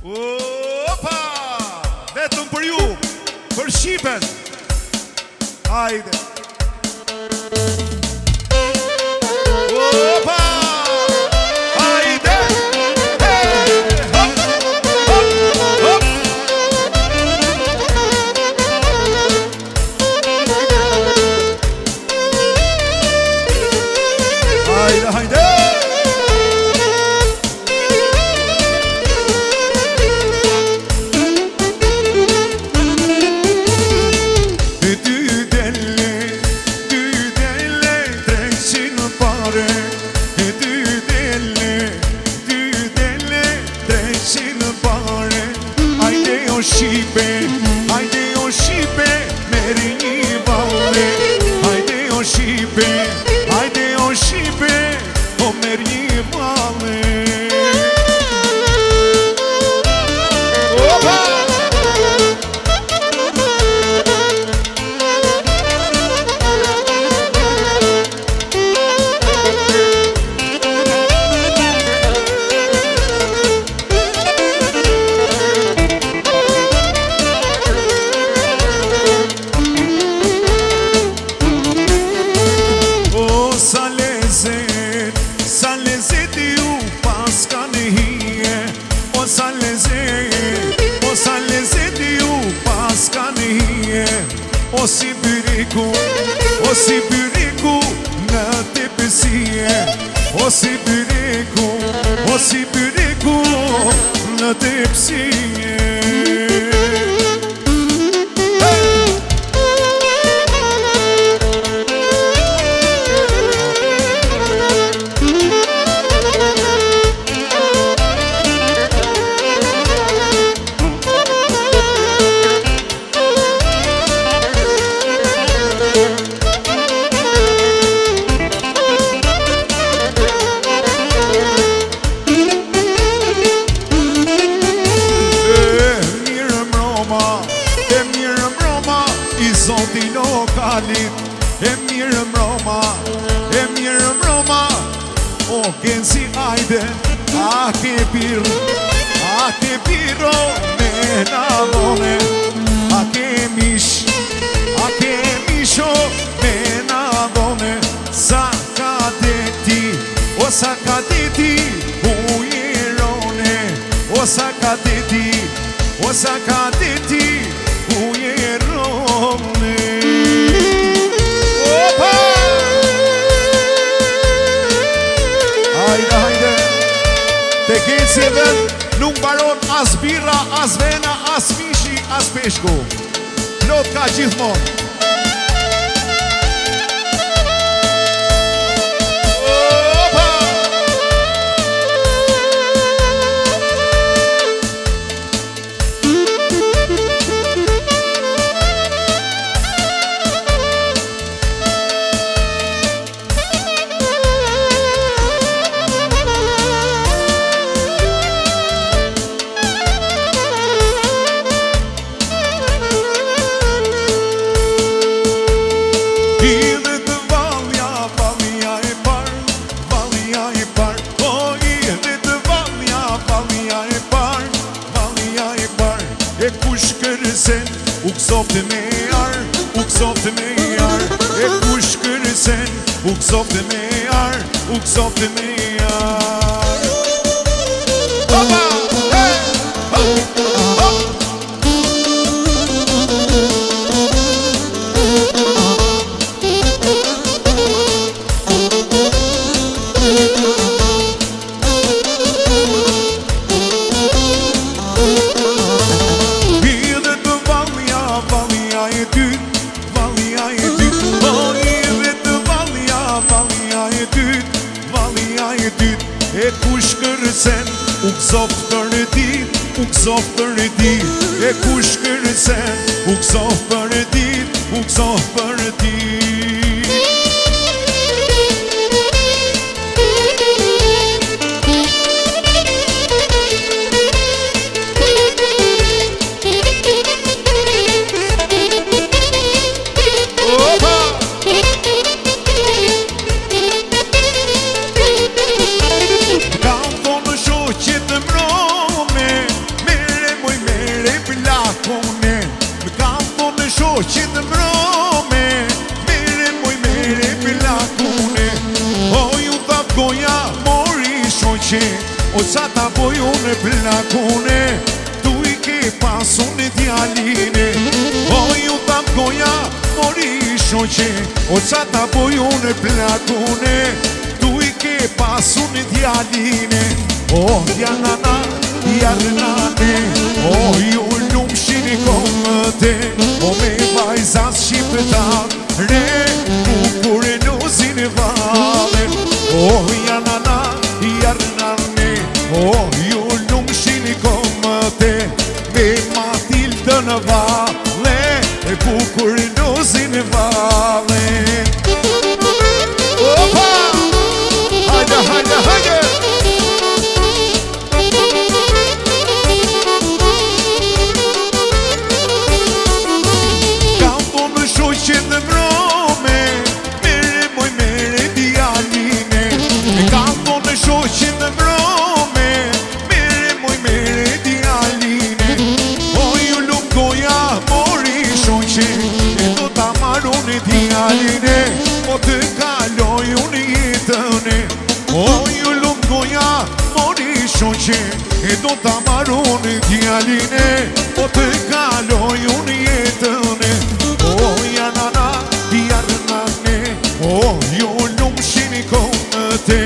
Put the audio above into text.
Opa! Vetëm për ju, për Shqipen. Hajde. Opa! Hajde! Hey! Hop! Hop! Hop! Hajde, hajde! Shqipe, hajde o Shqipe, meri një valle. Hajde o Shqipe, hajde o Shqipe, o meri një valle. Opa! O si byriku në të pësie. O si byriku në të pësie. Zotin o kalit, e mirë mroma, o kënë si ajde, a ke piro me navone, a ke misho me navone, sa ka deti, o sa ka deti, ujerone, o sa ka deti, ujerone. Opa! Hajde, hajde. Te kecjeve nuk baron as birra, as vena, as mishi, as peshku. Plot ka gjithmonë. U kësoftë me arë, e kush kërësen. U kësoftë me arë, Opa! Hey! Hop! Hop! E kush kërësen, u kësoftë për e dit, e kush kërësen, u kësoftë për e dit. Kam thonë shoqet mrome, me plakune. Më kam thonë shoqit mbrome, mere moj mere plakune. O ju tha goja mori shoqe, o qa ta boj unë plakune. Tu i ke pasun djaline, o ju tha goja mori shoqe, o qa ta boj unë plakune. Tu i ke pasun djaline. O janana, jarnane, o ju lumshin i komëte, o me vajzas shqiptare, bukur e nuzin vale. O janana, jarnane, o ju lumshin i komëte, me Matildën vale, bukur e nuzin vale. Opa! Hajde, hajde, hajde! Shoqet mbrome, mere moj mere djaline. E kam thonë shoqet mbrome, mere moj mere djaline. O ju lum goja mori shoqe, e do ta marrun djaline, po të kaloj unë jetëne. O ju lum goja mori shoqe, e do ta marrun djaline, po të kaloj unë jetëne. O janana, jarnane, o ju lumshin i komëte,